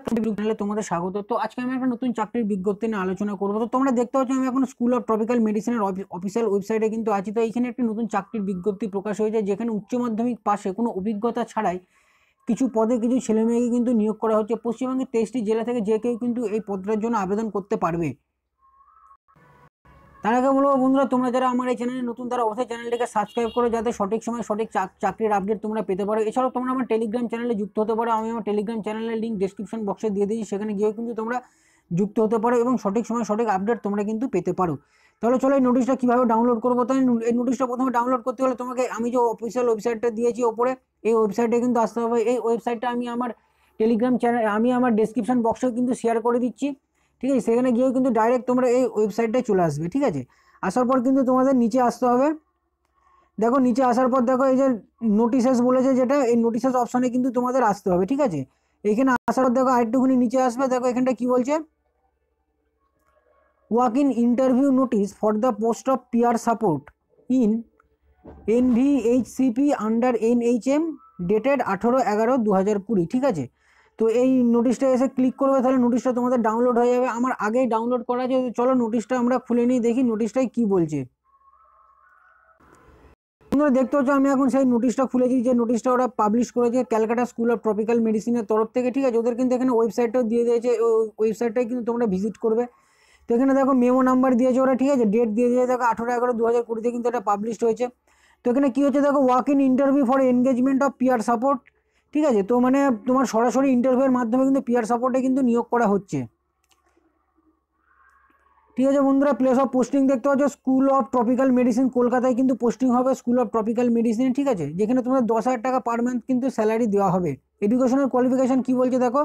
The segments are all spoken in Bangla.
চ্যানেলে তোমাদের স্বাগত। তো আজকে আমি একটা নতুন চাকরির বিজ্ঞপ্তি নিয়ে আলোচনা করবো। তো তোমরা দেখতে পাচ্ছ আমি এখন স্কুল অফ ট্রপিক্যাল মেডিসিনের অফিসিয়াল ওয়েবসাইটে কিন্তু আছি। তো এইখানে একটি নতুন চাকরির বিজ্ঞপ্তি প্রকাশ হয়েছে, যেখানে উচ্চ মাধ্যমিক পাশে কোনো অভিজ্ঞতা ছাড়াই কিছু পদে কিছু ছেলে মেয়েকে কিন্তু নিয়োগ করা হচ্ছে। পশ্চিমবঙ্গের 23টি জেলা থেকে যে কেউ কিন্তু এই পদটার জন্য আবেদন করতে পারবে। তার আগে বলবো বন্ধুরা, তোমরা যারা আমার এই চ্যানেলে নতুন তারা অবশ্যই চ্যানেলটিকে সাবস্ক্রাইব করো, যাতে সঠিক সময় সঠিক চাকরির আপডেট তোমরা পেতে পারো। এছাড়াও তোমরা আমার টেলিগ্রাম চ্যানেলে যুক্ত হতে পারো। আমি আমার টেলিগ্রাম চ্যানেলের লিঙ্ক ডেসক্রিপশন বক্সে দিয়ে দিয়েছি, সেখানে গিয়েও কিন্তু তোমরা যুক্ত হতে পারো এবং সঠিক সময় সঠিক আপডেট তোমরা কিন্তু পেতে পারো। তাহলে চলো এই নোটিশটা কীভাবে ডাউনলোড করবো। তাই এই নোটিশটা প্রথমে ডাউনলোড করতে হলে তোমাকে আমি যে অফিসিয়াল ওয়েবসাইটটা দিয়েছি ওপরে, এই ওয়েবসাইটে কিন্তু আসতে হবে। এই ওয়েবসাইটটা আমি আমার টেলিগ্রাম চ্যানেল আমার ডেসক্রিপশন বক্সেও কিন্তু শেয়ার করে দিচ্ছি, ঠিক আছে। সেখানে গিয়েও কিন্তু ডাইরেক্ট তোমরা এই ওয়েবসাইটটায় চলে আসবে, ঠিক আছে। আসার পর কিন্তু তোমাদের নিচে আসতে হবে। দেখো নিচে আসার পর দেখো এই যে নোটিশেস বলেছে, যেটা এই নোটিশেস অপশনে কিন্তু তোমাদের আসতে হবে, ঠিক আছে। এইখানে আসার পর দেখো আরেকটুখানি নিচে আসবে। দেখো এখানটা কি বলছে, walk in interview notice for the post of peer support in NVHCP under NHM dated 18/11/2020, ঠিক আছে। তো এই নোটিশটা এসে ক্লিক করবে, তাহলে নোটিশটা তোমাদের ডাউনলোড হয়ে যাবে। আমার আগেই ডাউনলোড করা আছে। চলো নোটিশটা আমরা খুলে নিই, দেখি নোটিশটাই কি বলছে। তোমরা দেখতে পাচ্ছ আমি এখন সেই নোটিশটা খুলেছি, যে নোটিশটা ওরা পাবলিশ করেছে ক্যালকাটা স্কুল অফ ট্রপিক্যাল মেডিসিনের তরফ থেকে, ঠিক আছে। ওদের কিন্তু এখানে ওয়েবসাইটটাও দিয়ে দিয়েছে, ওই ওয়েবসাইটটাই কিন্তু তোমরা ভিজিট করবে। তো এখানে দেখো মেমো নাম্বার দিয়েছে ওরা, ঠিক আছে। ডেট দিয়ে দিয়েছে দেখো 18/11/2020 কিন্তু এটা পাবলিশ হয়েছে। তো এখানে কী হচ্ছে দেখো, walk in interview for engagement of peer support, ঠিক আছে। তো মানে তোমার সরাসরি ইন্টারভিউয়ের মাধ্যমে কিন্তু পিয়ার সাপোর্টে কিন্তু নিয়োগ করা হচ্ছে, ঠিক আছে বন্ধুরা। প্লেস অফ পোস্টিং দেখতে পাচ্ছ স্কুল অফ ট্রপিক্যাল মেডিসিন, কলকাতায় কিন্তু পোস্টিং হবে স্কুল অফ ট্রপিক্যাল মেডিসিন, ঠিক আছে। যেখানে তোমাদের 10,000 টাকা পার মান্থ কিন্তু স্যালারি দেওয়া হবে। এডুকেশনাল কোয়ালিফিকেশন কি বলছে দেখো,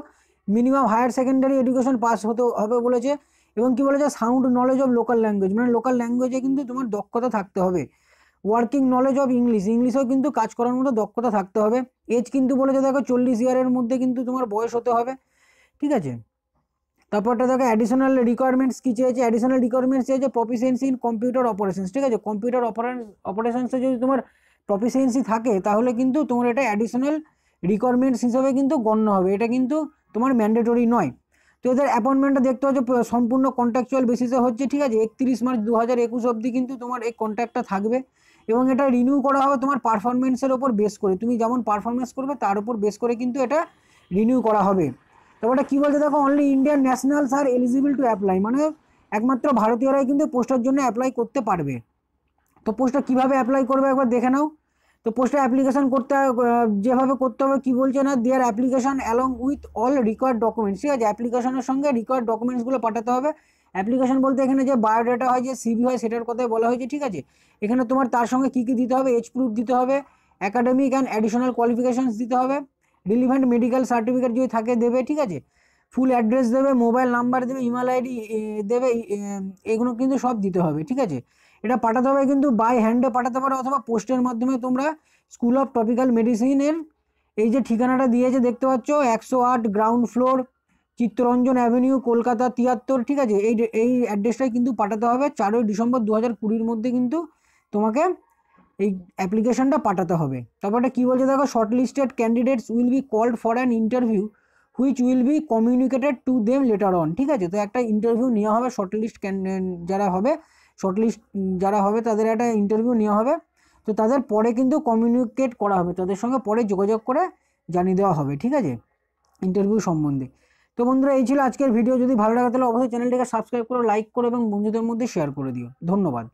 minimum higher secondary education pass হতে হবে বলেছে। এবং কি বলেছে, sound knowledge of local language, মানে লোকাল ল্যাঙ্গুয়েজে কিন্তু তোমার দক্ষতা থাকতে হবে। ওয়ার্কিং নলেজ অফ ইংলিশেও কিন্তু কাজ করার মতো দক্ষতা থাকতে হবে। এজ কিন্তু বলেছে দেখো 40 ইয়ারের মধ্যে কিন্তু তোমার বয়স হতে হবে, ঠিক আছে। তারপরটা দেখো অ্যাডিশনাল রিকোয়ারমেন্টস কী চেয়েছে, অ্যাডিশনাল রিকোয়ারমেন্টস চেয়েছে প্রফিসিয়েন্সি ইন কম্পিউটার অপারেশনস, ঠিক আছে। কম্পিউটার অপারেশনসে যদি তোমার প্রফিসিয়েন্সি থাকে তাহলে কিন্তু তোমার এটা অ্যাডিশনাল রিকোয়ারমেন্টস হিসেবে কিন্তু গণ্য হবে, এটা কিন্তু তোমার ম্যান্ডেটরি নয়। তো এদের অ্যাপয়েন্টমেন্টটা দেখতে হচ্ছে সম্পূর্ণ কন্ট্রাকচুয়াল বেসিসে হচ্ছে, ঠিক আছে। 31 মার্চ 2021 অবধি কিন্তু তোমার এই কন্ট্রাক্টটা থাকবে এবং এটা রিনিউ করা হবে তোমার পারফরমেন্সের ওপর বেস করে। তুমি যেমন পারফরমেন্স করবে তার উপর বেস করে কিন্তু এটা রিনিউ করা হবে। তারপরে কী বলছে দেখো, only Indian nationals are eligible to apply, মানে একমাত্র ভারতীয়রাই কিন্তু পোস্টের জন্য অ্যাপ্লাই করতে পারবে। তো পোস্টটা কীভাবে অ্যাপ্লাই করবে একবার দেখে নাও। তো পোস্টে অ্যাপ্লিকেশন করতে যেভাবে করতে হবে কী বলছে না, their application along with all required documents, ঠিক আছে। অ্যাপ্লিকেশনের সঙ্গে রিকোয়ার্ড ডকুমেন্টসগুলো পাঠাতে হবে। অ্যাপ্লিকেশন বলতে এখানে যে বায়োডাটা হয়, যে CV হয়, সেটার কথাই বলা হয়েছে, ঠিক আছে। এখানে তোমার তার সঙ্গে কী কী দিতে হবে, এজ প্রুফ দিতে হবে, অ্যাকাডেমিক অ্যান্ড অ্যাডিশনাল কোয়ালিফিকেশানস দিতে হবে, রিলিভেন্ট মেডিকেল সার্টিফিকেট যদি থাকে দেবে, ঠিক আছে। ফুল অ্যাড্রেস দেবে, মোবাইল নাম্বার দেবে, ইমেল ID দেবে, এগুলো কিন্তু সব দিতে হবে, ঠিক আছে। এটা পাঠাতে হবে কিন্তু বাই হ্যান্ডে পাঠাতে পারো অথবা পোস্টের মাধ্যমে তোমরা স্কুল অফ ট্রপিক্যাল মেডিসিনের এই যে ঠিকানাটা দিয়েছে দেখতে পাচ্ছ, 108 ground floor, Chittaranjan avenue, Kolkata 73, ঠিক আছে। এই অ্যাড্রেসটাই কিন্তু পাঠাতে হবে। 4ই ডিসেম্বর 2020 মধ্যে কিন্তু তোমাকে এই অ্যাপ্লিকেশনটা পাঠাতে হবে। তারপরে কী বলছে দেখো, shortlisted candidates will be called for an interview which will be communicated to them later on, ঠিক আছে। তো একটা ইন্টারভিউ নেওয়া হবে, শর্টলিস্ট যারা হবে তাদের একটা ইন্টারভিউ নেওয়া হবে। তো তাদের পরে কিন্তু কমিউনিকেট করা হবে, তাদের সঙ্গে পরে যোগাযোগ করে জানিয়ে দেওয়া হবে, ঠিক আছে, ইন্টারভিউ সম্বন্ধে। তো বন্ধুরা এই ছিল আজকের ভিডিও। যদি ভালো লাগে তাহলে অবশ্যই চ্যানেলটিকে সাবস্ক্রাইব করো, লাইক করো এবং বন্ধুদের মধ্যে শেয়ার করে দিও। ধন্যবাদ।